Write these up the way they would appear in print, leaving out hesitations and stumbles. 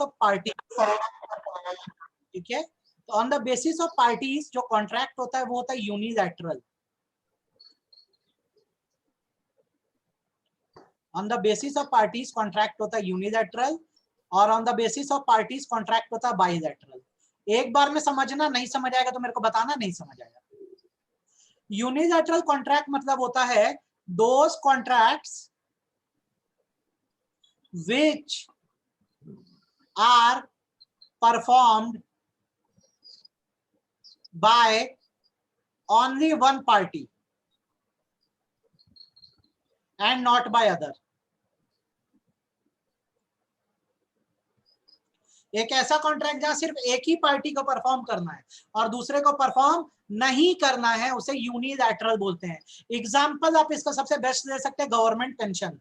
Of party, ठीक है। तो on the basis of parties जो कॉन्ट्रैक्ट होता है वो होता है unilateral. On the basis of parties contract होता है यूनिलैटरल, और on the basis of parties contract होता है बाइलैटरल। एक बार में समझना, नहीं समझ आएगा तो मेरे को बताना, नहीं समझ आएगा। यूनिलैटरल कॉन्ट्रैक्ट मतलब होता है those contracts which are performed by only one party and not by other। एक ऐसा कॉन्ट्रैक्ट जहां सिर्फ एक ही पार्टी को परफॉर्म करना है और दूसरे को परफॉर्म नहीं करना है, उसे यूनिलैटरल बोलते हैं। एग्जांपल आप इसका सबसे बेस्ट दे सकते हैं गवर्नमेंट पेंशन।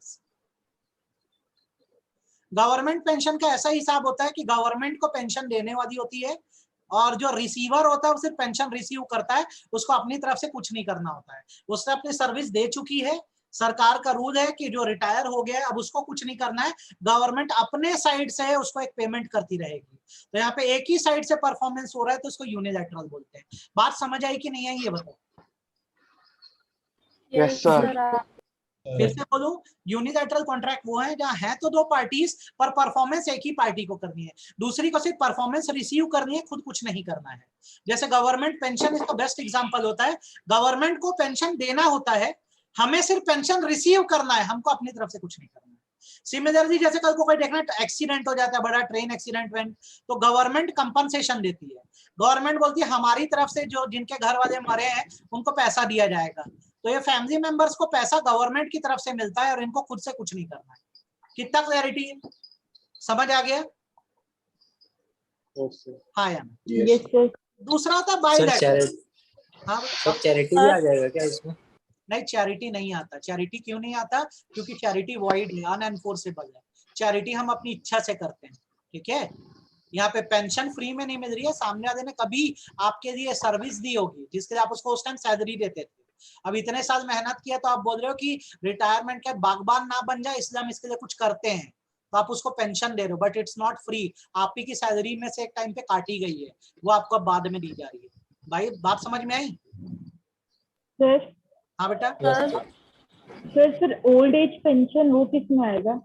गवर्नमेंट पेंशन का ऐसा हिसाब होता है कि गवर्नमेंट को पेंशन देने वाली होती है और जो रिसीवर होता है वो सिर्फ पेंशन रिसीव करता है, उसको अपनी तरफ से कुछ नहीं करना होता है। उसने अपनी सर्विस दे चुकी है, सरकार का रूल है कि जो रिटायर हो गया अब उसको कुछ नहीं करना है, गवर्नमेंट अपने साइड से उसको एक पेमेंट करती रहेगी। तो यहाँ पे एक ही साइड से परफॉर्मेंस हो रहा है तो उसको यूनिलैटरल बोलते हैं। बात समझ आई कि नहीं आई ये बताओ? Yes sir. फिर से बोलूं, यूनिलैटरल कॉन्ट्रैक्ट वो है जहां है तो दो पार्टीज पर परफॉर्मेंस एक ही पार्टी को करनी है, दूसरी को सिर्फ परफॉर्मेंस रिसीव करनी है, खुद कुछ नहीं करना है। जैसे गवर्नमेंट पेंशन इसका बेस्ट एग्जांपल होता है। गवर्नमेंट को पेंशन देना होता है, हमें सिर्फ पेंशन रिसीव करना है, हमको अपनी तरफ से कुछ नहीं करना है। सिमिलरली जैसे कल को कोई देखना एक्सीडेंट हो जाता है, बड़ा ट्रेन एक्सीडेंट में, तो गवर्नमेंट कंपनसेशन देती है। गवर्नमेंट बोलती है हमारी तरफ से जो जिनके घर वाले मरे हैं उनको पैसा दिया जाएगा। तो ये फैमिली मेंबर्स को पैसा गवर्नमेंट की तरफ से मिलता है और इनको खुद से कुछ नहीं करना है। कितना क्लैरिटी है, समझ आ गया? हाँ या ना? दूसरा होता है बाइलैटरल। हाँ सब चैरिटी भी आ जाएगा क्या इसमें? नहीं, चैरिटी नहीं आता। चैरिटी क्यों नहीं आता? क्योंकि चैरिटी वॉइड है, अनएनफोर्सेबल है। चैरिटी हम अपनी इच्छा से करते हैं, ठीक है। यहाँ पे पेंशन फ्री में नहीं मिल रही है, सामने वाले ने कभी आपके लिए सर्विस दी होगी जिसके लिए आप उसको उस टाइम सैलरी देते थे। अब इतने साल मेहनत किया तो आप बोल रहे हो कि रिटायरमेंट के बागबान ना बन जाए इसलिए हम इसके लिए कुछ करते हैं, तो आप उसको पेंशन दे रहे हो, बट इट्स नॉट फ्री। आप ही की सैलरी में से एक टाइम पे काटी गई है, वो आपको बाद में दी जा रही है। भाई बात समझ में आई? सर हाँ बेटा। सर ओल्ड एज पेंशन वो किस में आएगा?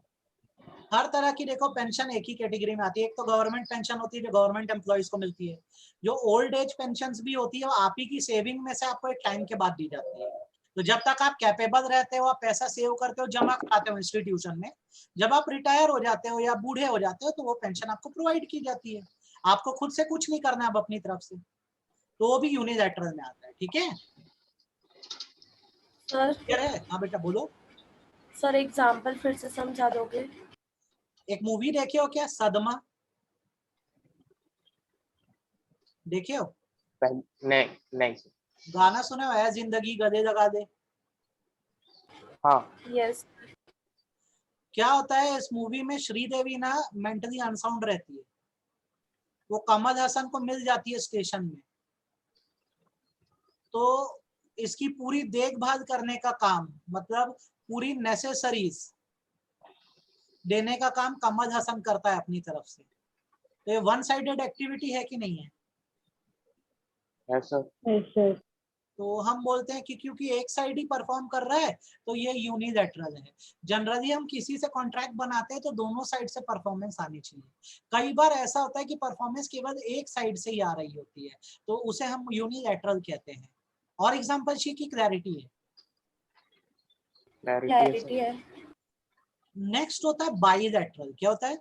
हर तरह की देखो पेंशन एक ही कैटेगरी में आती है। एक तो गवर्नमेंट पेंशन होती है जो गवर्नमेंट एम्प्लॉइज को मिलती है। जो ओल्ड एज पेंशन भी होती है वो आप ही की सेविंग में से आपको एक टाइम के बाद दी जाती है। तो जब तक आप कैपेबल रहते हो, आप पैसा सेव करते हो, जमा कराते हो इंस्टीट्यूशन में, जब आप रिटायर हो जाते हो या बूढ़े हो जाते हो तो वो पेंशन आपको प्रोवाइड की जाती है। आपको खुद से कुछ नहीं करना है अब अपनी तरफ से, तो वो भी यूनिलैटरल में आता है, ठीक है सर? हाँ बेटा बोलो। सर एग्जाम्पल फिर से समझा दोगे? एक मूवी देखे हो क्या, सदमा? देखे हो? नहीं। गाना सुना हुआ है, जिंदगी गले लगा दे? हाँ। यस। क्या होता है इस मूवी में, श्रीदेवी ना मेंटली अनसाउंड रहती है, वो कमल हसन को मिल जाती है स्टेशन में, तो इसकी पूरी देखभाल करने का काम, मतलब पूरी नेसेसरीज देने का काम कमल हसन करता है अपनी तरफ से। तो ये वन साइडेड एक्टिविटी है कि नहीं है? Yes sir. तो हम बोलते हैं कि क्योंकि एक साइड ही परफॉर्म कर रहा है तो ये यूनिलैटरल है। जनरली हम किसी से कॉन्ट्रैक्ट बनाते हैं तो दोनों साइड से परफॉर्मेंस आनी चाहिए। कई बार ऐसा होता है कि परफॉर्मेंस केवल एक साइड से ही आ रही होती है, तो उसे हम यूनिलैटरल कहते हैं। और एग्जांपल शीट की क्लैरिटी है? क्लैरिटी है। नेक्स्ट होता है बाइलैटरल। क्या होता है?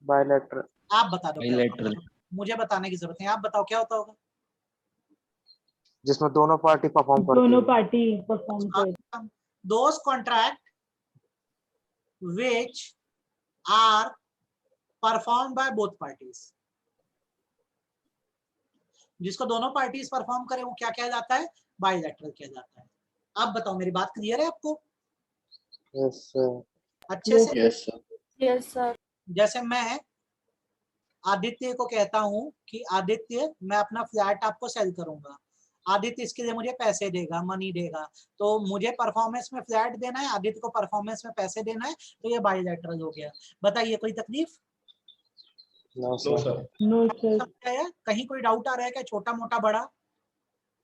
बाइलैटरल। आप बता दो। बाइलैटरल मुझे बताने की जरूरत नहीं, आप बताओ क्या होता होगा? जिसमें दोनों पार्टी परफॉर्म करती है। दोनों पार्टी परफॉर्म करती। Those contract which are performed by both parties. जिसको दोनों पार्टीज परफॉर्म करे वो क्या कहलाता है? बाइलैटरल कहलाता है। अब बताओ, मेरी बात क्लियर है आपको? Yes sir. अच्छे से? Yes sir. जैसे मैं आदित्य को कहता हूँ कि आदित्य मैं अपना फ्लैट आपको सेल करूंगा, आदित्य इसके लिए मुझे पैसे देगा, मनी देगा, तो मुझे परफॉर्मेंस में फ्लैट देना है, आदित्य को परफॉर्मेंस में पैसे देना है, तो ये बाइलैटरल हो गया। बताइए कोई तकलीफ? No, no sir. Sir. No, sir. समझ आया? कहीं कोई डाउट आ रहा है क्या? छोटा मोटा बड़ा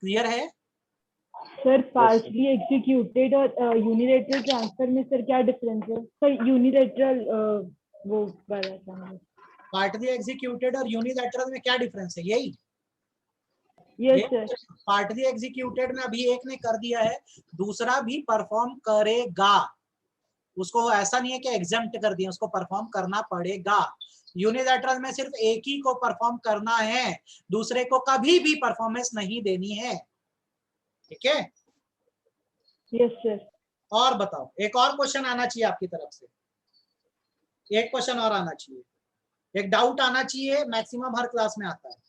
क्लियर है? सर partially executed और unilateral transfer में सर क्या डिफरेंस है? सर unilateral वो वाला था। पार्टली एग्जीक्यूटेड और यूनिलैटरल में क्या डिफरेंस है? यही Yes, sir. पार्टली एग्जीक्यूटेड में अभी एक ने कर दिया है, दूसरा भी परफॉर्म करेगा। उसको ऐसा नहीं है कि एग्जम्प्ट कर दिया, उसको परफॉर्म करना पड़ेगा। यूनिलैटरल में सिर्फ एक ही को परफॉर्म करना है, दूसरे को कभी भी परफॉर्मेंस नहीं देनी है। ठीक है? Yes, sir. और बताओ, एक और क्वेश्चन आना चाहिए आपकी तरफ से, एक क्वेश्चन और आना चाहिए, एक डाउट आना चाहिए, मैक्सिमम हर क्लास में आता है।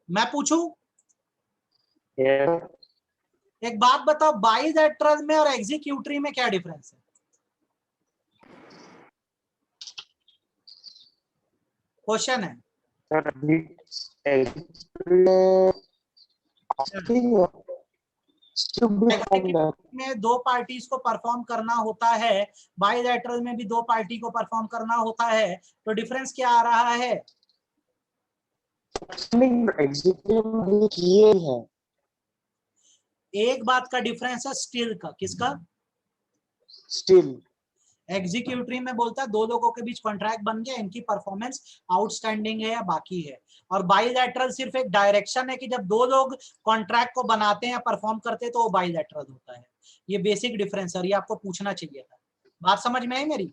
मैं पूछूं? Yes. एक बात बताओ, बाइलैटरल में और एग्जीक्यूटरी में क्या डिफरेंस है? क्वेश्चन है। Sir, अभी में दो पार्टीज को परफॉर्म करना होता है, बाइलैटरल में भी दो पार्टी को परफॉर्म करना होता है, तो डिफरेंस क्या आ रहा है? एग्जीक्यूटिव किए हैं। एक बात का डिफरेंस है स्टिल का। किसका? स्टिल एग्जीक्यूटिव में बोलता है दो लोगों के बीच कॉन्ट्रैक्ट बन गया, इनकी परफॉर्मेंस आउटस्टैंडिंग है या बाकी है। और बाइलैटरल सिर्फ एक डायरेक्शन है कि जब दो लोग कॉन्ट्रैक्ट को बनाते हैं या परफॉर्म करते हैं तो वो बाइलैटरल होता है। ये बेसिक डिफरेंस है, ये आपको पूछना चाहिए था। बात समझ में आई मेरी?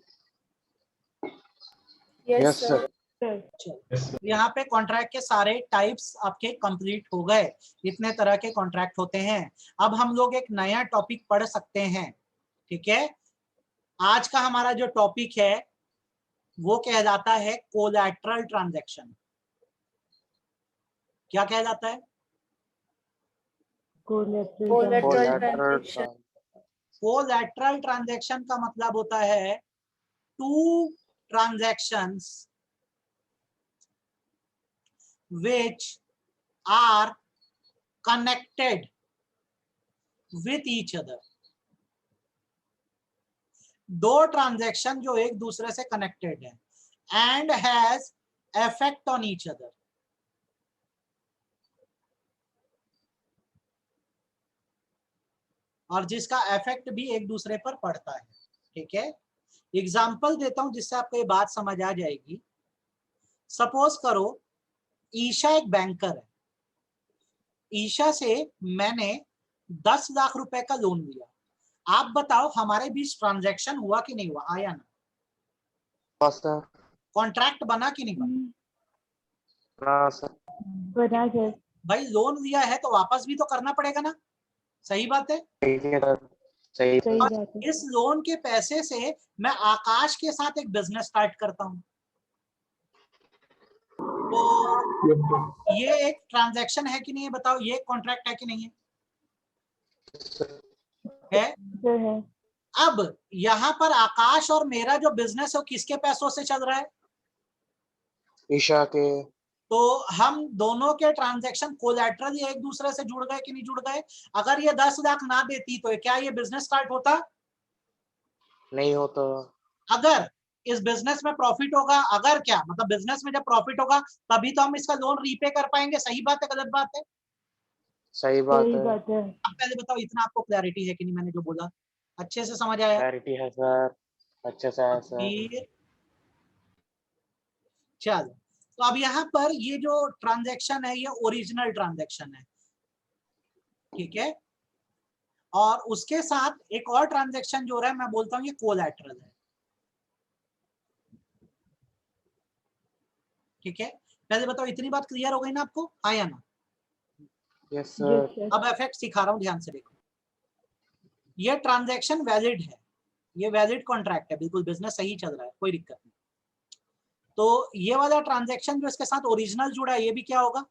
Yes, sir. चलो, यहाँ पे कॉन्ट्रैक्ट के सारे टाइप्स आपके कंप्लीट हो गए। इतने तरह के कॉन्ट्रैक्ट होते हैं। अब हम लोग एक नया टॉपिक पढ़ सकते हैं। ठीक है? आज का हमारा जो टॉपिक है वो कहलाता है कोलैटरल ट्रांजैक्शन। क्या कहलाता है? Collateral Collateral collateral transaction. Collateral transaction का मतलब होता है two transactions which are connected with each other। दो ट्रांजैक्शन जो एक दूसरे से कनेक्टेड है and has effect on each other. और जिसका इफेक्ट भी एक दूसरे पर पड़ता है। ठीक है? एग्जाम्पल देता हूं जिससे आपको ये बात समझ आ जाएगी। सपोज करो ईशा एक बैंकर है, ईशा से मैंने 10 लाख रुपए का लोन लिया। आप बताओ हमारे बीच ट्रांजैक्शन हुआ कि नहीं हुआ? आया ना? सर। कॉन्ट्रैक्ट बना कि नहीं बना? हाँ सर। बना सर। भाई लोन लिया है तो वापस भी तो करना पड़ेगा ना? सही बात है? सही बात है। इस लोन के पैसे से मैं आकाश के साथ एक बिजनेस स्टार्ट करता हूं, तो ये एक ट्रांजैक्शन है कि नहीं है? बताओ, ये कॉन्ट्रैक्ट है कि नहीं है? है। सर है। अब यहाँ पर आकाश और मेरा जो बिजनेस है वो किसके पैसों से चल रहा है? ईशा के। तो हम दोनों के ट्रांजैक्शन कोलैटरल एक दूसरे से जुड़ गए कि नहीं जुड़ गए? अगर ये 10 लाख ना देती तो क्या ये बिजनेस स्टार्ट होता? नहीं होता। अगर इस बिजनेस में प्रॉफिट होगा, अगर क्या मतलब बिजनेस में जब प्रॉफिट होगा तभी तो हम इसका लोन रीपे कर पाएंगे। सही बात है गलत बात है? सही बात है। अब पहले बताओ इतना आपको क्लैरिटी है कि नहीं? मैंने जो बोला अच्छे से समझ आया? क्लैरिटी है सर, अच्छे से है सर। चलो, तो अब यहाँ पर ये जो ट्रांजैक्शन है ये ओरिजिनल ट्रांजैक्शन है। ठीक है? और उसके साथ एक और ट्रांजैक्शन जो रहा है मैं बोलता हूँ ये कोलैटरल है। ठीक है? पहले बताओ इतनी बात क्लियर हो गई ना आपको? हाँ या ना? Yes sir. अब इफेक्ट सिखा रहा हूँ, ध्यान से देखो। ये ट्रांजैक्शन वैलिड है, ये वैलिड कॉन्ट्रैक्ट है, बिल्कुल बिजनेस सही चल रहा है, कोई दिक्कत नहीं। तो ये वाला ट्रांजैक्शन जो इसके साथ ओरिजिनल जुड़ा है ये भी क्या होगा?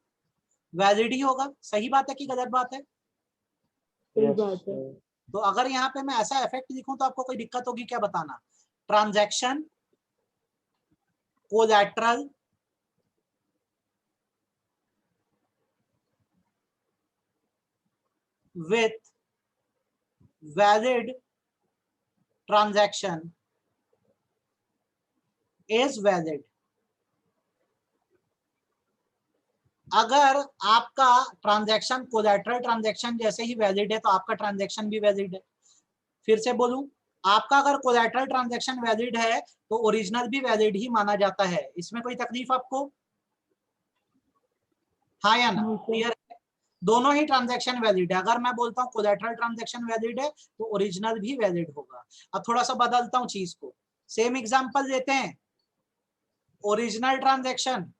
वैलिड ही होगा। सही बात है कि गलत बात है? सही बात है। तो अगर यहाँ पे मैं ऐसा इफेक्ट लिखूं तो आपको कोई दिक्कत होगी क्या? बताना। Transaction collateral with valid transaction is valid. अगर आपका ट्रांजैक्शन कोलैटरल ट्रांजैक्शन जैसे ही वैलिड है तो आपका ट्रांजैक्शन भी वैलिड है। फिर से बोलूं, आपका अगर कोलैटरल ट्रांजैक्शन वैलिड है तो ओरिजिनल भी वैलिड ही माना जाता है। इसमें कोई तकलीफ आपको? हाँ या ना? क्लियर है? दोनों ही ट्रांजैक्शन वैलिड है। अगर मैं बोलता हूँ कोलैटरल ट्रांजैक्शन वैलिड है तो ओरिजिनल भी वैलिड होगा। अब थोड़ा सा बदलता हूँ चीज को, सेम एग्जांपल देते हैं। ओरिजिनल ट्रांजैक्शन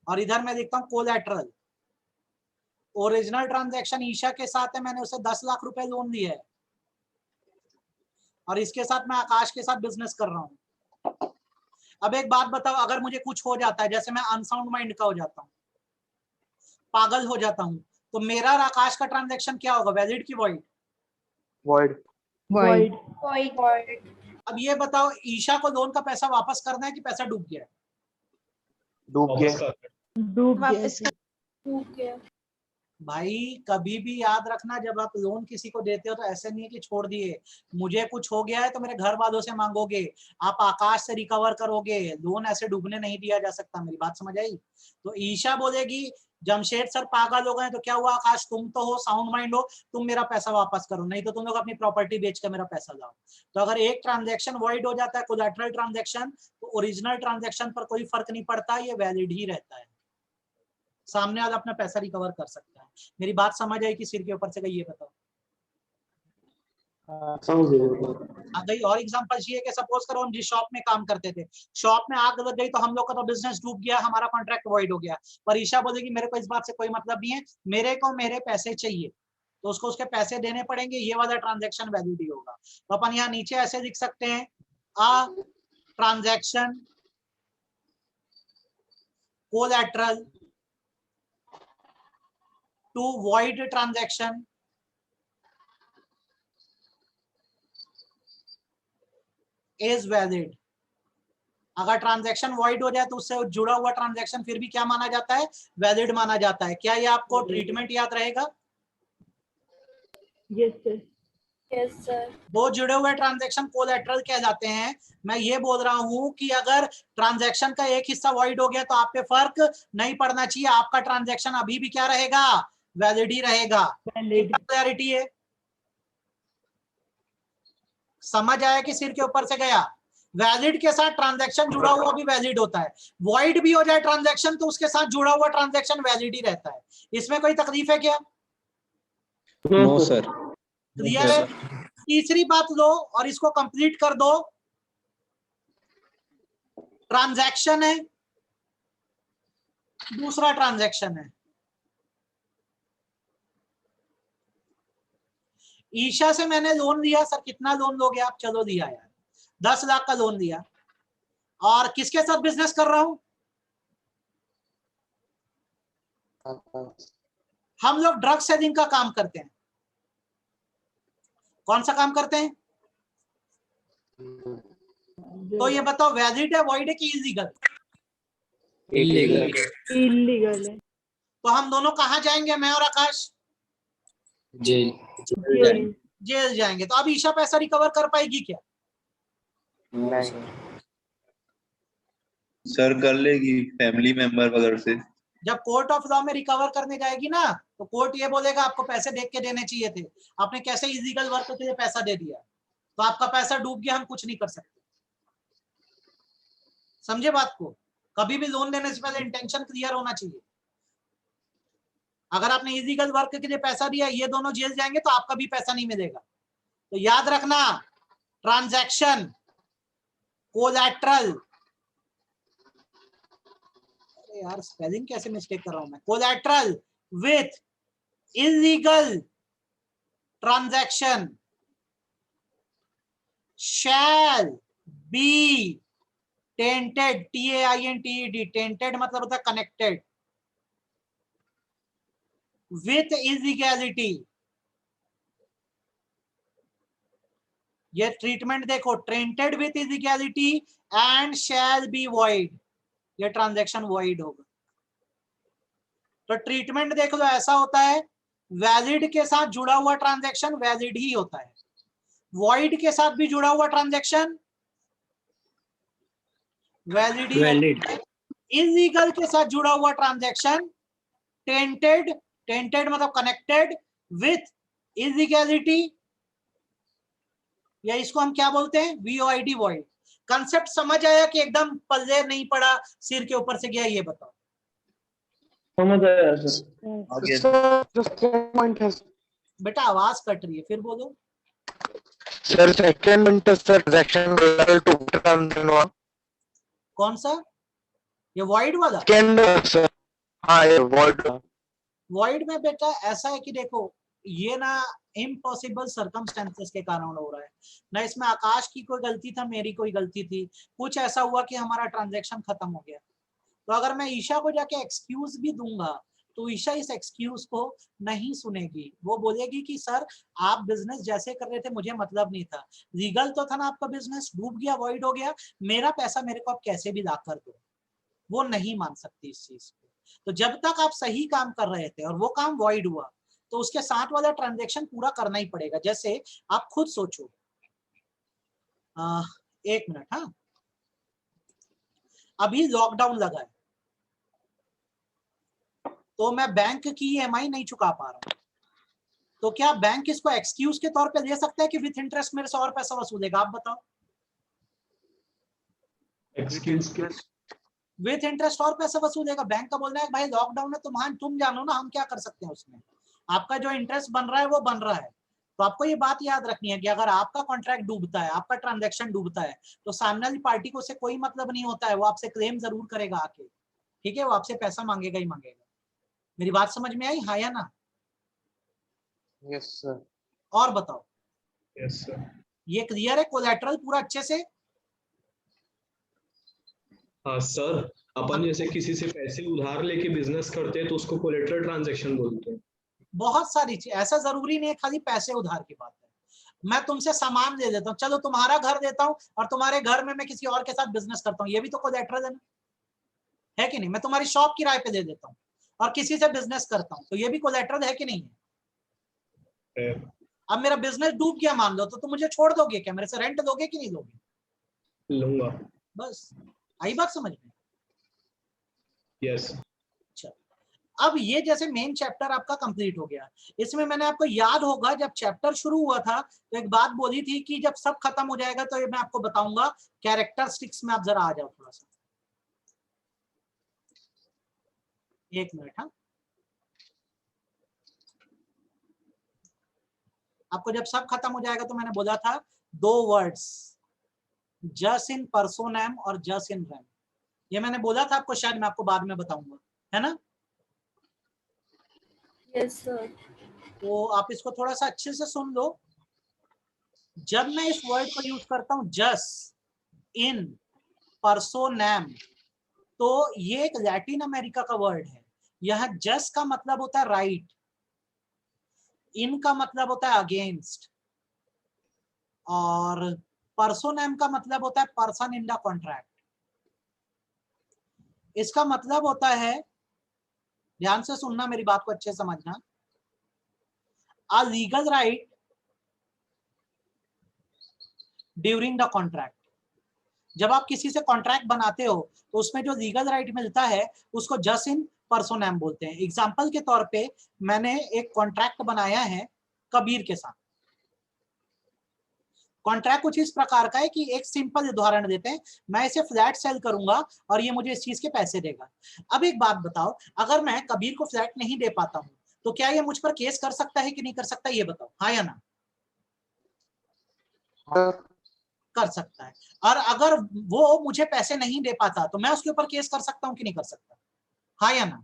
और इधर मैं देखता हूँ कोलैटरल। ओरिजिनल ट्रांजैक्शन ईशा के साथ है, मैंने उसे 10 लाख रुपए लोन दिया है और इसके साथ मैं आकाश के साथ बिजनेस कर रहा हूं। अब एक बात बताओ, अगर मुझे कुछ हो जाता है, जैसे मैं अनसाउंड माइंड का हो जाता हूं, पागल हो जाता हूं, तो मेरा और आकाश का ट्रांजैक्शन क्या होगा, वैलिड की वॉइड? void, void, void, अब ये बताओ, ईशा को लोन का पैसा वापस करना है कि पैसा डूब गया है? डूब गया, डूब गया वापस सर। डूब गया। भाई कभी भी याद रखना, जब आप लोन किसी को देते हो तो ऐसे नहीं है कि छोड़ दिए, मुझे कुछ हो गया है तो मेरे घर वालों से मांगोगे, आप आकाश से रिकवर करोगे, लोन ऐसे डूबने नहीं दिया जा सकता। मेरी बात समझ आई? तो ईशा बोलेगी जमशेद सर पागल हो गए, तो क्या हुआ आकाश, तुम तो हो साउंड माइंड हो, तुम मेरा पैसा वापस करो, नहीं तो तुम लोग अपनी प्रॉपर्टी बेच कर मेरा पैसा लाओ। तो अगर एक ट्रांजैक्शन वॉइड हो जाता है, कोलैटरल ट्रांजैक्शन, तो ओरिजिनल ट्रांजैक्शन पर कोई फर्क नहीं पड़ता, ये वैलिड ही रहता है, सामने वाला अपना पैसा रिकवर कर सकता है। मेरी बात समझ आई कि सिर के ऊपर से गई? ये बताओ। आ गई? और एग्जांपल चाहिए कि सपोज करो हम जिस शॉप में काम करते थे, शॉप में आग लग गई तो हम लोग का तो बिजनेस डूब गया, हमारा कॉन्ट्रैक्ट वॉइड हो गया, पर ईशा बोलेगी मेरे को इस बात से कोई मतलब नहीं है, मेरे को मेरे पैसे चाहिए, तो उसको उसके पैसे देने पड़ेंगे, ये वाला ट्रांजैक्शन वैलिड ही होगा। तो अपन यहाँ नीचे ऐसे लिख सकते हैं, a transaction collateral to void transaction is valid. अगर ट्रांजैक्शन वॉइड हो जाए तो उससे जुड़ा हुआ ट्रांजैक्शन फिर भी क्या माना जाता है, वैलिड माना जाता है। क्या ये आपको ट्रीटमेंट याद रहेगा? Yes sir. Yes sir. वो जुड़े हुए ट्रांजैक्शन कोलैटरल कहलाते हैं। मैं ये बोल रहा हूं कि अगर ट्रांजैक्शन का एक हिस्सा वॉइड हो गया तो आप पे फर्क नहीं पड़ना चाहिए, आपका ट्रांजैक्शन अभी भी क्या रहेगा, वैलिड ही रहेगा। वैलिड। क्लैरिटी है? समझ आया कि सिर के ऊपर से गया? वैलिड के साथ ट्रांजैक्शन जुड़ा हुआ भी वैलिड होता है, वॉइड भी हो जाए ट्रांजैक्शन तो उसके साथ जुड़ा हुआ ट्रांजैक्शन वैलिड ही रहता है। इसमें कोई तकलीफ है क्या? No sir. क्लियर है? तीसरी बात लो और इसको कंप्लीट कर दो। ट्रांजैक्शन है, दूसरा ट्रांजैक्शन है। ईशा से मैंने लोन लिया, सर कितना लोन लोगे आप? चलो दिया यार, 10 लाख का लोन लिया, और किसके साथ बिजनेस कर रहा हूं? हम लोग ड्रग सेलिंग का काम करते हैं। कौन सा काम करते हैं? तो ये बताओ वैलिड है, वॉइड है कि इलीगल? इलीगल। इलीगल है। तो हम दोनों कहां जाएंगे, मैं और आकाश? जेल। जेल। जेल जाएंगे। तो अब ईशा पैसा रिकवर कर पाएगी क्या? नहीं, सर कर लेगी फैमिली मेंबर वगैरह से। जब कोर्ट ऑफ लॉ में रिकवर करने जाएगी ना, तो कोर्ट ये बोलेगा आपको पैसे देख के देने चाहिए थे, आपने कैसे इलीगल वर्क के लिए पैसा दे दिया, तो आपका पैसा डूब गया, हम कुछ नहीं कर सकते। समझे बात को? कभी भी लोन लेने से पहले इंटेंशन क्लियर होना चाहिए। अगर आपने इलीगल वर्क के लिए पैसा दिया, ये दोनों जेल जाएंगे तो आपका भी पैसा नहीं मिलेगा। तो याद रखना, ट्रांजैक्शन कोलैटरल, अरे यार स्पेलिंग कैसे मिस्टेक कर रहा हूं मैं, collateral with illegal transaction shall be tainted, TAINTED, tainted मतलब होता है कनेक्टेड, with illegality। ये ट्रीटमेंट देखो, tainted with illegality and shall be void, ये ट्रांजैक्शन void होगा। तो ट्रीटमेंट देख लो, ऐसा होता है, वैलिड के साथ जुड़ा हुआ ट्रांजैक्शन वैलिड ही होता है, वॉइड के साथ भी जुड़ा हुआ ट्रांजैक्शन वैलिडी वैलिड इलीगल के साथ जुड़ा हुआ ट्रांजैक्शन, टेंटेड, टेंटेड मतलब कनेक्टेड विथ इलीगैलिटी, या इसको हम क्या बोलते हैं, VOID वॉइड। कंसेप्ट समझ आया कि एकदम पल्ले नहीं पड़ा, सिर के ऊपर से गया, ये बताओ। समझ आया सर। आगे सर जो सेकंड पॉइंट है बेटा आवाज कट रही है, फिर बोलो। सर, सेकंड पॉइंट है sir, transaction related to transaction कौन सा, ये वॉइड वाला? Second sir. हाँ, ये वर्ड वॉइड में बेटा ऐसा है कि देखो, ये ना इम्पॉसिबल सर्कमस्टेंसेस के कारण हो रहा है ना, इसमें आकाश की कोई गलती था, मेरी कोई गलती थी, कुछ ऐसा हुआ कि हमारा ट्रांजैक्शन खत्म हो गया। तो अगर मैं ईशा को जाके एक्सक्यूज भी दूंगा तो ईशा इस एक्सक्यूज को नहीं सुनेगी, वो बोलेगी कि सर आप बिजनेस जैसे कर रहे थे मुझे मतलब नहीं था, लीगल तो था ना आपका, बिजनेस डूब गया, वॉइड हो गया, मेरा पैसा मेरे को आप कैसे भी ला कर दो। वो नहीं मान सकती इस चीज को। तो जब तक आप सही काम कर रहे थे और वो काम वॉइड हुआ तो उसके साथ वाला ट्रांजैक्शन पूरा करना ही पड़ेगा। जैसे आप खुद सोचो, एक मिनट, हाँ, अभी लॉकडाउन लगा है तो मैं बैंक की EMI नहीं चुका पा रहा हूं, तो क्या बैंक इसको एक्सक्यूज के तौर पे ले सकता है कि विथ इंटरेस्ट मेरे से और पैसा वसूलेगा? आप बताओ। एक्सक्यूज के विथ इंटरेस्ट और पैसा वसूलेगा। बैंक का बोलना है भाई लॉकडाउन है, तुम जानो ना, हम क्या कर सकते हैं उसमें, आपका जो इंटरेस्ट बन रहा है वो बन रहा है। तो आपको ये बात याद रखनी है कि अगर आपका कॉन्ट्रैक्ट डूबता है, आपका ट्रांजैक्शन डूबता है, तो सामने वाली पार्टी को उससे कोई मतलब नहीं होता है, वो आपसे क्लेम जरूर करेगा आके, ठीक है, वो आपसे पैसा मांगेगा ही मांगेगा। मेरी बात समझ में आई, हाँ या ना? Yes sir. और बताओ, यस सर। ये क्लियर है? कोलैटरल पूरा अच्छे से? हाँ सर, अपन जैसे किसी से पैसे उधार लेके बिजनेस करते हैं तो उसको कोलेटरल ट्रांजैक्शन बोलते हैं। बहुत सारी चीज, ऐसा जरूरी नहीं है खाली पैसे उधार की बात है। मैं तुमसे सामान दे देता हूँ, चलो तुम्हारा घर देता हूँ और तुम्हारे घर में मैं किसी और के साथ बिजनेस करता हूँ, ये भी तो कोलैटरल है कि नहीं? मैं तुम्हारी शॉप किराए पे दे देता हूँ और किसी से बिजनेस करता हूँ, तो ये भी कोलैटरल है कि नहीं है? अब मेरा बिजनेस डूब गया मान लो, तो तुम मुझे छोड़ दोगे क्या? मेरे से रेंट दोगे कि नहीं दोगे? लूंगा। बस, आई बात समझ में? यस। अब ये जैसे मेन चैप्टर आपका कंप्लीट हो गया। इसमें मैंने आपको याद होगा जब चैप्टर शुरू हुआ था तो एक बात बोली थी कि जब सब खत्म हो जाएगा तो ये मैं आपको बताऊंगा कैरेक्टरिस्टिक्स में। आप जरा आ जाओ थोड़ा सा, एक मिनट। हाँ, आपको जब सब खत्म हो जाएगा तो मैंने बोला था 2 वर्ड्स, जस इन पर्सोनैम और जस इन रैम। ये मैंने बोला था आपको, शायद मैं आपको बाद में बताऊंगा, है ना? Yes sir. तो आप इसको थोड़ा सा अच्छे से सुन लो। जब मैं इस वर्ड को यूज करता हूं जस इन पर्सोनैम, तो ये एक लैटिन अमेरिका का वर्ड है। यह जस का मतलब होता है राइट, इन का मतलब होता है अगेंस्ट, और पर्सोनैम का मतलब होता है पर्सन इन द कॉन्ट्रैक्ट। इसका मतलब होता है, ध्यान से सुनना, मेरी बात को अच्छे से समझना, a legal right during the contract. जब आप किसी से कॉन्ट्रैक्ट बनाते हो तो उसमें जो लीगल राइट मिलता है उसको जस इन पर्सोनैम बोलते हैं। एग्जाम्पल के तौर पे मैंने एक कॉन्ट्रैक्ट बनाया है कबीर के साथ। कॉन्ट्रैक्ट कुछ इस प्रकार का है कि एक सिंपल उदाहरण देते हैं, मैं इसे फ्लैट सेल करूंगा और ये मुझे इस चीज के पैसे देगा। अब एक बात बताओ, अगर मैं कबीर को फ्लैट नहीं दे पाता हूं तो क्या ये मुझ पर केस कर सकता है कि नहीं कर सकता? ये बताओ, हाँ या ना? कर सकता है। और अगर वो मुझे पैसे नहीं दे पाता तो मैं उसके ऊपर केस कर सकता हूं कि नहीं कर सकता? हाँ या ना?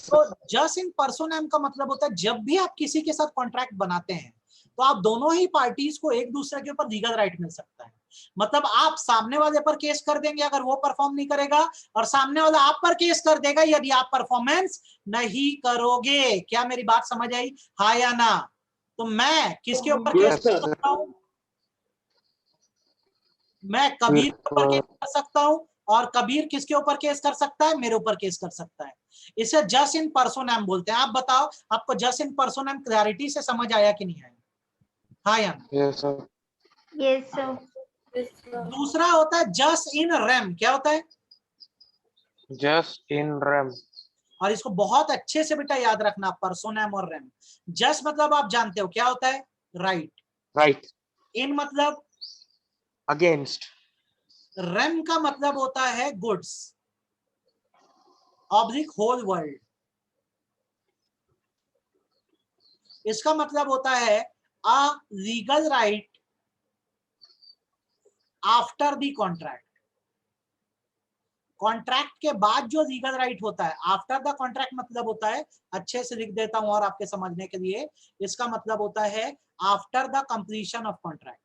तो जस्ट इन पर्सोनैम का मतलब होता है जब भी आप किसी के साथ कॉन्ट्रैक्ट बनाते हैं तो आप दोनों ही पार्टीज को एक दूसरे के ऊपर लीगल राइट मिल सकता है। मतलब आप सामने वाले पर केस कर देंगे अगर वो परफॉर्म नहीं करेगा, और सामने वाला आप पर केस कर देगा यदि आप परफॉर्मेंस नहीं करोगे। क्या मेरी बात समझ आई, हाँ या ना? तो मैं किसके ऊपर केस कर सकता हूं? मैं कबीर के ऊपर केस कर सकता हूं, और कबीर किसके ऊपर केस कर सकता है? मेरे ऊपर केस कर सकता है। इसे जस इन पर्सोनैम बोलते हैं। आप बताओ, आपको जस इन पर्सोनैम क्लैरिटी से समझ आया कि नहीं आया? हाँ या ना? Yes sir. Yes sir. Yes, sir. दूसरा होता है जस्ट इन रैम। क्या होता है? Just in RAM. और इसको बहुत अच्छे से बेटा याद रखना, पर्सोनैम और रैम। जस्ट मतलब आप जानते हो क्या होता है? राइट। Right. इन मतलब? Against. रैम का मतलब होता है गुड्स ऑब्लिक होल वर्ल्ड। इसका मतलब होता है a legal right after the contract. Contract के बाद जो लीगल राइट होता है, आफ्टर द कॉन्ट्रैक्ट मतलब होता है, अच्छे से लिख देता हूं और आपके समझने के लिए, इसका मतलब होता है after the completion of contract.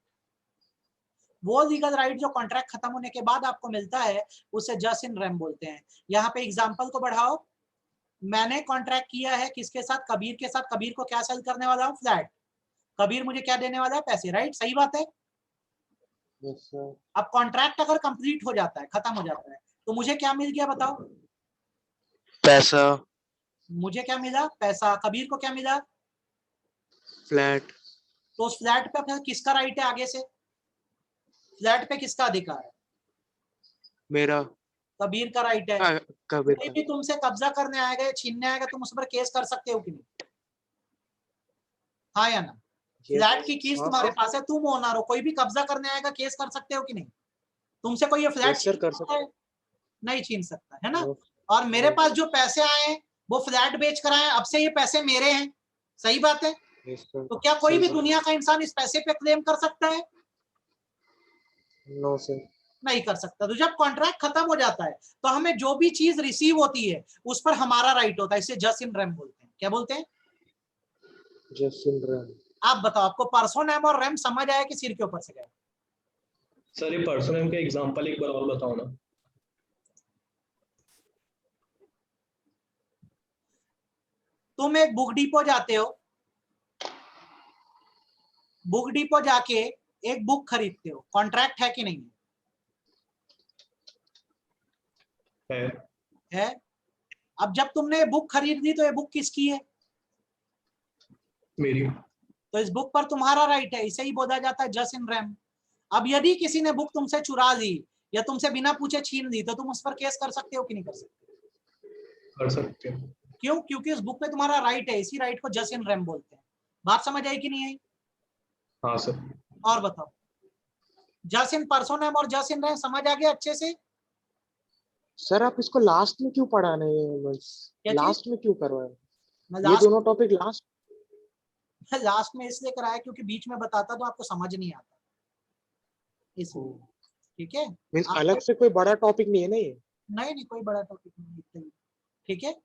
वो लीगल राइट जो कॉन्ट्रैक्ट खत्म होने के बाद आपको मिलता है उसे जस्ट इन रैम बोलते हैं। यहाँ पे एग्जांपल को बढ़ाओ। मैंने कॉन्ट्रैक्ट किया है किसके साथ? कबीर के साथ। कबीर को क्या सेल करने वाला हूँ? फ्लैट। कबीर मुझे क्या देने वाला है? पैसे। राइट, सही बात है। Yes, sir. अब कॉन्ट्रैक्ट अगर कंप्लीट हो जाता है, खत्म हो जाता है, तो मुझे क्या मिल गया बताओ? पैसा. मुझे क्या मिला? पैसा। कबीर को क्या मिला? Flat. तो उस फ्लैट पे अपना किसका राइट है? आगे से फ्लैट पे किसका अधिकार है? मेरा. कबीर का राइट है। कबीर कोई का. भी तुमसे कब्जा करने आएगा या छीनने आएगा, तुम उस पर केस कर सकते हो कि नहीं? हाँ या ना? फ्लैट की कीज तुम्हारे पास है, तुम ओनर हो, कोई भी कब्जा करने आएगा केस कर सकते हो कि नहीं? तुमसे कोई ये फ्लैट Yes, sir, कर सकता है? नहीं छीन सकता है ना? No. और मेरे पास जो पैसे आए हैं वो फ्लैट बेच कर आए, अब से ये पैसे मेरे हैं। सही बात है। Yes, sir. तो क्या कोई भी सही दुनिया का इंसान इस पैसे पे क्लेम कर सकता है? No, sir. नहीं कर सकता। तो जब कॉन्ट्रैक्ट खत्म हो जाता है तो हमें जो भी चीज रिसीव होती है उस पर हमारा राइट होता है। इसे जस्ट इन रैम बोलते हैं। क्या बोलते हैं? Just in RAM. आप बताओ, आपको पर्सोनैम और रैम समझ आया कि सिर के ऊपर से गया? सर ये पर्सोनैम का एग्जांपल एक बार और बताओ ना। तुम एक बुक डिपो जाते हो, बुक डिपो जाके एक बुक खरीदते हो, कॉन्ट्रैक्ट है कि नहीं है। है? अब जब तुमने बुक खरीद ली तो ये बुक किसकी है? मेरी। तो इस बुक पर तुम्हारा राइट है। इसे ही बोला जाता है जस्ट इन रैम। अब यदि किसी ने बुक तुमसे चुरा ली या तुमसे बिना पूछे छीन ली तो तुम उस पर केस कर सकते हो कि नहीं कर सकते? कर सकते हो। क्यों? क्योंकि उस बुक पे तुम्हारा राइट है। इसी राइट को जस्ट इन रैम बोलते हैं। बात समझ आई कि नहीं आई? हाँ सर। और बताओ, जस्ट इन पर्सोनैम और जस्ट इन रैम समझ आ गया अच्छे से? सर आप इसको लास्ट में क्यों पढ़ा नहीं? क्या चीज? लास्ट में क्यों करवाए? मैं ये दोनों टॉपिक लास्ट में इसलिए कराया क्योंकि बीच में बताता तो आपको समझ नहीं आता, इसलिए। ठीक है? मींस आपको- अलग से कोई बड़ा टॉपिक नहीं है ना ये? नहीं नहीं, कोई बड़ा टॉपिक नहीं, इतना ही। ठीक है?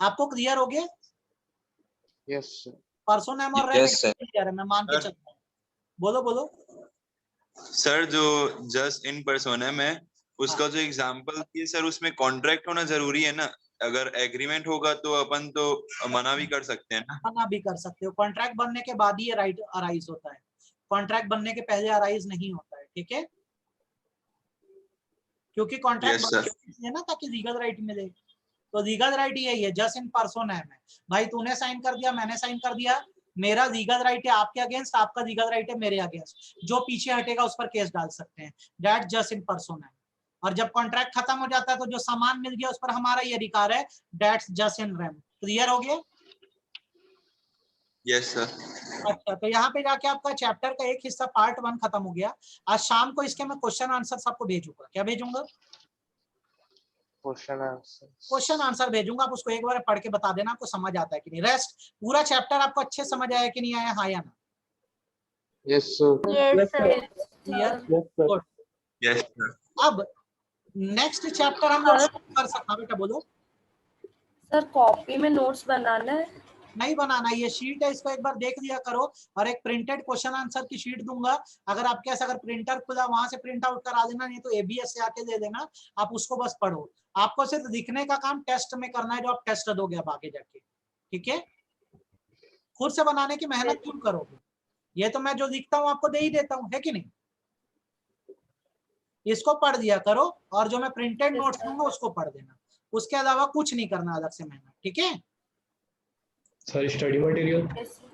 आपको क्लियर हो गया? Yes sir. पर्सोनैम और रैम Yes, sir. क्लियर है, मैं मान के Sir. चलता हूँ। बोलो बोलो। सर जो जस्ट इन पर्सोनम है उसका जो एग्जांपल दिए सर, उसमें कॉन्ट्रैक्ट होना जरूरी है ना? अगर एग्रीमेंट होगा तो अपन तो मना भी कर सकते हैं ना? मना भी कर सकते हो। कॉन्ट्रैक्ट बनने के बाद ही ये राइट अराइज होता है, कॉन्ट्रैक्ट बनने के पहले अराइज नहीं होता है। ठीक है? क्योंकि कॉन्ट्रैक्ट Yes, sir. है ना, ताकि लीगल राइट मिले। तो लीगल राइट यही है, जस्ट इन पर्सोनैम है। भाई तूने साइन कर दिया, मैंने साइन कर दिया, मेरा लीगल राइट है आपके अगेंस्ट, आपका लीगल राइट है मेरे अगेंस्ट। जो पीछे हटेगा उस पर केस डाल सकते हैं। That just in personam. और जब कॉन्ट्रैक्ट खत्म हो जाता है तो जो सामान मिल गया उस पर हमारा ये अधिकार है। That's just in RAM. Clear हो गया? Yes sir. अच्छा, तो यहाँ पे जाके आपका चैप्टर का एक हिस्सा पार्ट 1 खत्म हो गया। आज शाम को इसके मैं क्वेश्चन आंसर सबको भेजूंगा। क्या भेजूंगा? क्वेश्चन आंसर भेजूंगा। आप उसको एक बार पढ़ के बता देना आपको समझ आता है कि नहीं। रेस्ट पूरा चैप्टर आपको अच्छे समझ आया कि नहीं आया? हाँ या ना? Yes sir. Yes, sir. Clear? Sir. Yes sir. अब नेक्स्ट चैप्टर हम लोग कर सकते हैं। बेटा बोलो। सर कॉपी में नोट्स बनाना है? नहीं बनाना, ये शीट है, इसको एक बार देख लिया करो। और एक प्रिंटेड क्वेश्चन आंसर की शीट दूंगा, अगर आपके पास अगर प्रिंटर खुला वहां से प्रिंट आउट करा देना, नहीं तो एबीएस से आके दे देना। आप उसको बस पढ़ो। आपको सिर्फ लिखने का काम टेस्ट में करना है, जो आप टेस्ट दोगे अब आगे जाके। ठीक है? खुद से बनाने की मेहनत क्यों करोगे? ये तो मैं जो लिखता हूँ आपको दे ही देता हूँ, है कि नहीं? इसको पढ़ दिया करो और जो मैं प्रिंटेड नोट्स दूंगा उसको पढ़ देना। उसके अलावा कुछ नहीं करना अलग से मेहनत। ठीक है? Sir study material. Yes, sir.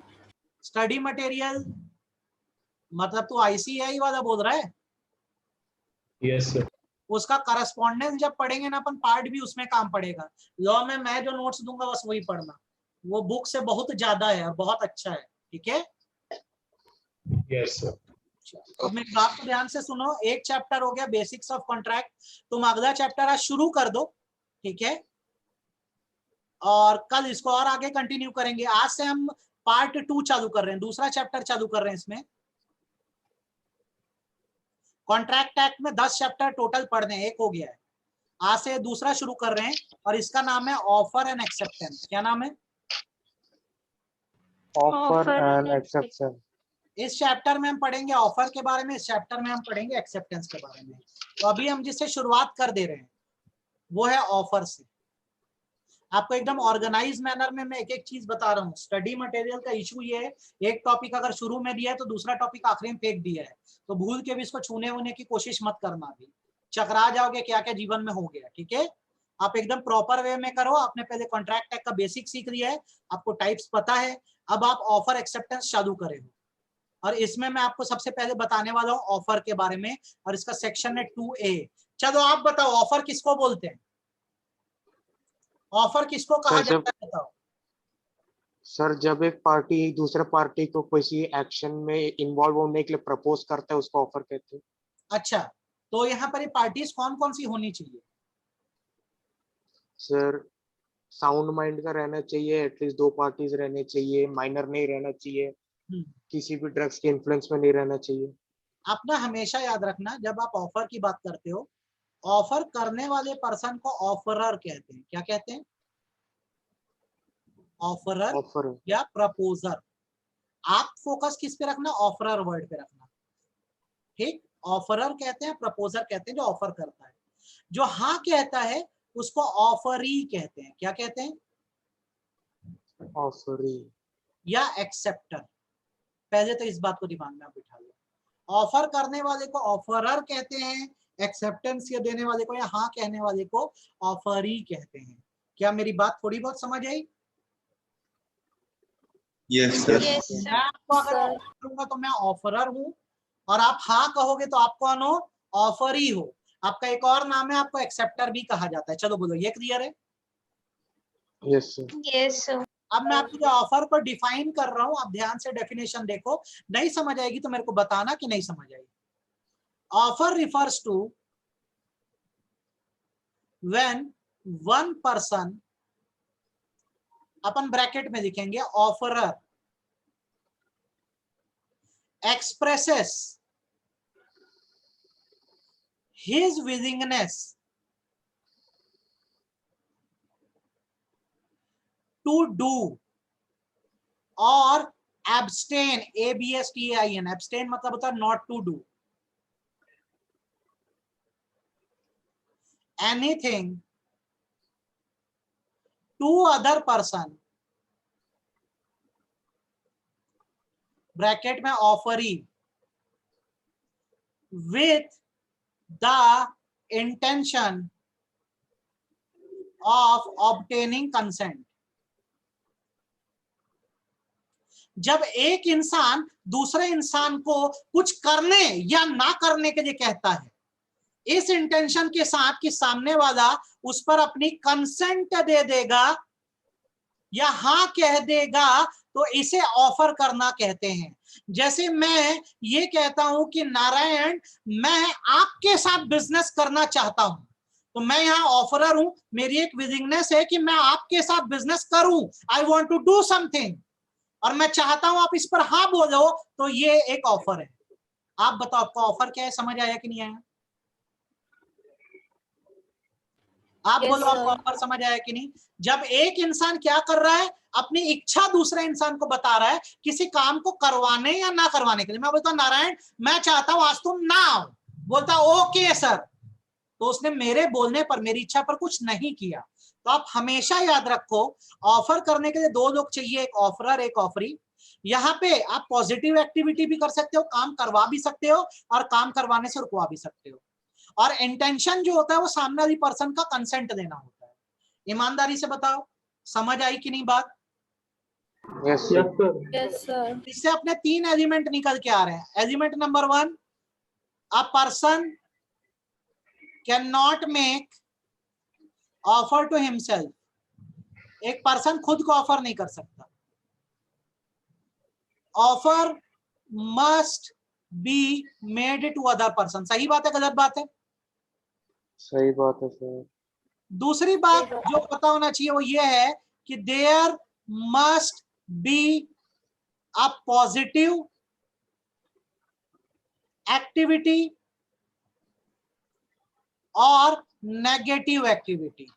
Study material मतलब तू ICAI वाला बोल रहा है? Yes sir. उसका करस्पॉन्डेंस जब पढ़ेंगे ना अपन, पार्ट भी उसमें काम पड़ेगा। लॉ में मैं जो नोट्स दूंगा बस वही पढ़ना, वो बुक से बहुत ज्यादा है और बहुत अच्छा है, ठीक है? Yes sir. अब मेरी बात को ध्यान से सुनो, एक चैप्टर हो गया बेसिक्स ऑफ कॉन्ट्रैक्ट, तुम अगला चैप्टर आज शुरू कर दो, ठीक है? और कल इसको और आगे कंटिन्यू करेंगे। आज से हम पार्ट 2 चालू कर रहे हैं, दूसरा चैप्टर चालू कर रहे हैं इसमें। कॉन्ट्रैक्ट एक्ट में 10 चैप्टर टोटल पढ़ने, एक हो गया है, आज से दूसरा शुरू कर रहे हैं और इसका नाम है ऑफर एंड एक्सेप्टेंस। क्या नाम है? Offer and exception. इस चैप्टर में हम पढ़ेंगे ऑफर के बारे में, इस चैप्टर में हम पढ़ेंगे एक्सेप्टेंस के बारे में। तो अभी हम जिससे शुरुआत कर दे रहे हैं वो है ऑफर से। आपको एकदम ऑर्गेनाइज मैनर में मैं एक एक चीज बता रहा हूँ। स्टडी मटेरियल का इशू ये है, एक टॉपिक अगर शुरू में दिया है तो दूसरा टॉपिक आखिरी में फेंक दिया है, तो भूल के भी इसको छूने वूने की कोशिश मत करना, भी चकरा जाओगे क्या क्या जीवन में हो गया, ठीक है? आप एकदम प्रॉपर वे में करो। आपने पहले कॉन्ट्रैक्ट टैग का बेसिक सीख लिया है, आपको टाइप्स पता है, अब आप ऑफर एक्सेप्टेंस चालू करे हो। और इसमें मैं आपको सबसे पहले बताने वाला हूँ ऑफर के बारे में, और इसका सेक्शन है 2A। चलो आप बताओ ऑफर किसको बोलते हैं? ऑफर किसको कहा जाता है बताओ? सर जब एक पार्टी दूसरे पार्टी को किसी एक्शन में इन्वॉल्व होने के लिए प्रपोज करता है उसको ऑफर कहते हैं। अच्छा, तो यहाँ पर ये पार्टीज कौन कौन सी होनी चाहिए? सर साउंड माइंड का रहना चाहिए, एटलीस्ट 2 पार्टीज रहने चाहिए, माइनर नहीं रहना चाहिए, किसी भी ड्रग्स के इन्फ्लुएंस में नहीं रहना चाहिए। आप ना हमेशा याद रखना, जब आप ऑफर की बात करते हो, ऑफर करने वाले पर्सन को ऑफरर कहते हैं। क्या कहते हैं? ऑफरर ऑफर या प्रपोजर। आप फोकस किस पे रखना? ऑफरर वर्ड पे रखना, ठीक? ऑफरर कहते हैं, प्रपोजर कहते हैं जो ऑफर करता है। जो हाँ कहता है उसको ऑफरी कहते हैं। क्या कहते हैं? ऑफरी या एक्सेप्टर। पहले तो इस बात को दिमाग में आप बिठा लो, ऑफर करने वाले को ऑफरर कहते हैं, एक्सेप्टेंस ये देने वाले को या हाँ कहने वाले को ऑफरी कहते हैं। क्या मेरी बात थोड़ी बहुत समझ आई? Yes sir. मैं आपको अगर ऑफर करूंगा तो मैं ऑफरर हूं, और आप हाँ कहोगे तो आप कौन हो? ऑफरी हो। आपका एक और नाम है, आपको एक्सेप्टर भी कहा जाता है। चलो बोलो, ये क्लियर है? Yes sir. Yes sir. अब मैं आपको जो ऑफर को डिफाइन कर रहा हूं, आप ध्यान से डेफिनेशन देखो, नहीं समझ आएगी तो मेरे को बताना कि नहीं समझ आएगी। Offer refers to when one person, अपन ब्रैकेट में लिखेंगे offerer, expresses his willingness to do or abstain, ABSTAIN, abstain मतलब होता है not to do anything to other person, bracket में offeree, with the intention of obtaining consent। जब एक इंसान दूसरे इंसान को कुछ करने या ना करने के लिए कहता है, इस इंटेंशन के साथ कि सामने वाला उस पर अपनी कंसेंट दे देगा या हाँ कह देगा, तो इसे ऑफर करना कहते हैं। जैसे मैं ये कहता हूं कि नारायण, मैं आपके साथ बिजनेस करना चाहता हूं, तो मैं यहाँ ऑफरर हूं, मेरी एक विलिंगनेस है कि मैं आपके साथ बिजनेस करूं, I want to do something, और मैं चाहता हूं आप इस पर हाँ बोलो, तो ये एक ऑफर है। आप बताओ आपको ऑफर क्या है, समझ आया कि नहीं आया? आप बोलो आपको ऑफर समझ आया कि नहीं? जब एक इंसान क्या कर रहा है, अपनी इच्छा दूसरे इंसान को बता रहा है किसी काम को करवाने या ना करवाने के लिए। मैं बोलता हूं नारायण, मैं चाहता हूं आज तुम ना आओ, बोलता ओके सर, तो उसने मेरे बोलने पर, मेरी इच्छा पर कुछ नहीं किया। तो आप हमेशा याद रखो, ऑफर करने के लिए 2 लोग चाहिए, एक ऑफरर एक ऑफरी। यहाँ पे आप पॉजिटिव एक्टिविटी भी कर सकते हो, काम करवा भी सकते हो, और काम करवाने से रुकवा भी सकते हो। और इंटेंशन जो होता है वो सामने वाली पर्सन का कंसेंट देना होता है। ईमानदारी से बताओ, समझ आई कि नहीं बात? Yes yes sir sir yes sir. इससे अपने 3 एलिमेंट निकल के आ रहे हैं। Element number 1, a person can not make offer to himself. एक पर्सन खुद को ऑफर नहीं कर सकता। Offer must be made to other person. सही बात है गलत बात है? सही बात है सर दूसरी बात जो पता होना चाहिए वो ये है कि there must be a positive activity और नेगेटिव एक्टिविटी।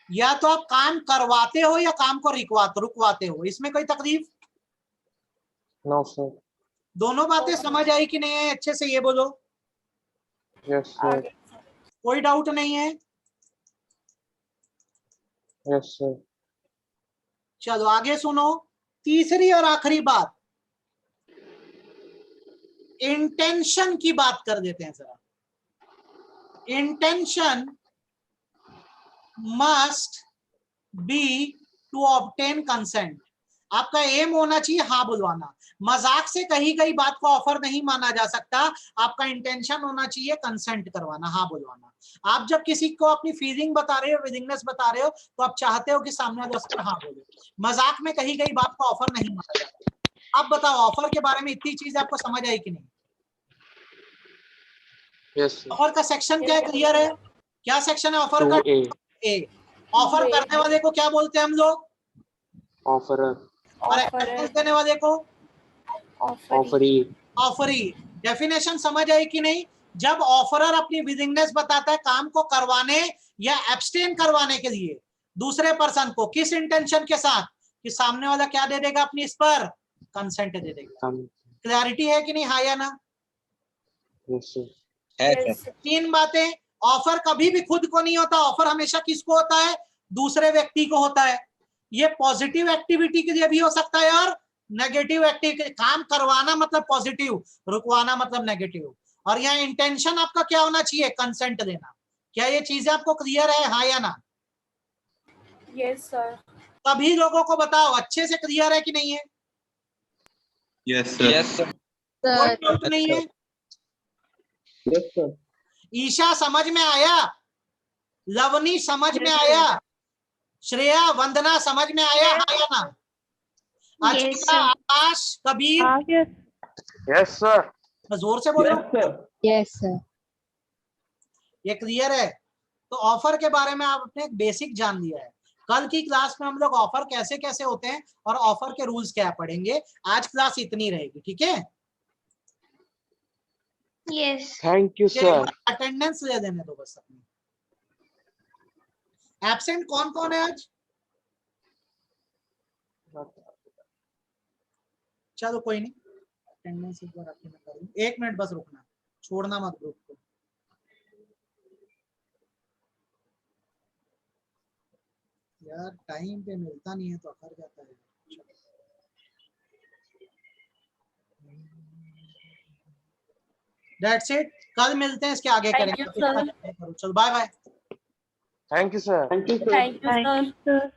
या तो आप काम करवाते हो या काम को रुकवाते हो, इसमें कोई तकलीफ? नो सर दोनों बातें समझ आई कि नहीं है? अच्छे से ये बोलो। यस सर आगे कोई डाउट नहीं है? यस सर चलो आगे सुनो। तीसरी और आखिरी बात, इंटेंशन की बात कर देते हैं जरा। Intention must be to obtain consent. आपका एम होना चाहिए हाँ बुलवाना। मजाक से कही गई बात को ऑफर नहीं माना जा सकता। आपका इंटेंशन होना चाहिए कंसेंट करवाना, हाँ बुलवाना। आप जब किसी को अपनी फीलिंग बता रहे हो, विलिंगनेस बता रहे हो, तो आप चाहते हो कि सामने वाला उस पर हाँ बोले। मजाक में कही गई बात को ऑफर नहीं माना जाता। अब बताओ ऑफर के बारे में इतनी चीज आपको समझ आई कि नहीं? यस सर ऑफर का सेक्शन क्या है? क्लियर है? क्या सेक्शन है ऑफर का? 2A ए। ऑफर करने वाले को क्या बोलते हैं हम लोग? ऑफरर और ऑफर एक्सेप्टेंस देने वाले को? Offeree offeree. डेफिनेशन समझ आई कि नहीं? जब ऑफरर अपनी विलिंगनेस बताता है काम को करवाने या एब्सटेन करवाने के लिए दूसरे पर्सन को, किस इंटेंशन के साथ? कि सामने वाला क्या दे देगा अपनी इस पर? कंसेंट दे देगा। क्लैरिटी है कि नहीं? हाँ या ना? यस सर है सर। 3 बातें। ऑफर कभी भी खुद को नहीं होता। ऑफर हमेशा किसको होता है? दूसरे व्यक्ति को होता है। ये पॉजिटिव एक्टिविटी के लिए भी हो सकता है और नेगेटिव एक्टिविटी। काम करवाना मतलब पॉजिटिव, रुकवाना मतलब नेगेटिव। और यहाँ इंटेंशन आपका क्या होना चाहिए? कंसेंट देना। क्या ये चीजें आपको क्लियर है? हाँ या ना? Yes sir. सभी लोगों को बताओ अच्छे से क्लियर है कि नहीं है? Yes sir. Yes sir. कोई डाउट नहीं है? यस सर ईशा समझ में आया? लवनी समझ में आया? श्रेया वंदना समझ में आया? हाँ या ना? अच्छा आकाश कबीर यस सर जोर से बोलो। Yes sir yes sir. ये क्लियर है? तो ऑफर के बारे में आपने एक बेसिक जान लिया है। कल की क्लास में हम लोग ऑफर कैसे कैसे होते हैं और ऑफर के रूल्स क्या पढ़ेंगे। आज क्लास इतनी रहेगी, ठीक है? Yes thank you sir attendance ले देने दो बस अपनी। एब्सेंट कौन कौन है आज? चलो कोई नहीं, अटेंडेंस एक बार आपकी मैं करूँ। 1 मिनट बस रुकना, छोड़ना मत ग्रुप को। यार टाइम पे मिलता नहीं है तो अखर जाता है। That's it. कल मिलते हैं, इसके आगे Thank you, करेंगे। चलो bye bye. Thank you sir thank you sir thank you sir.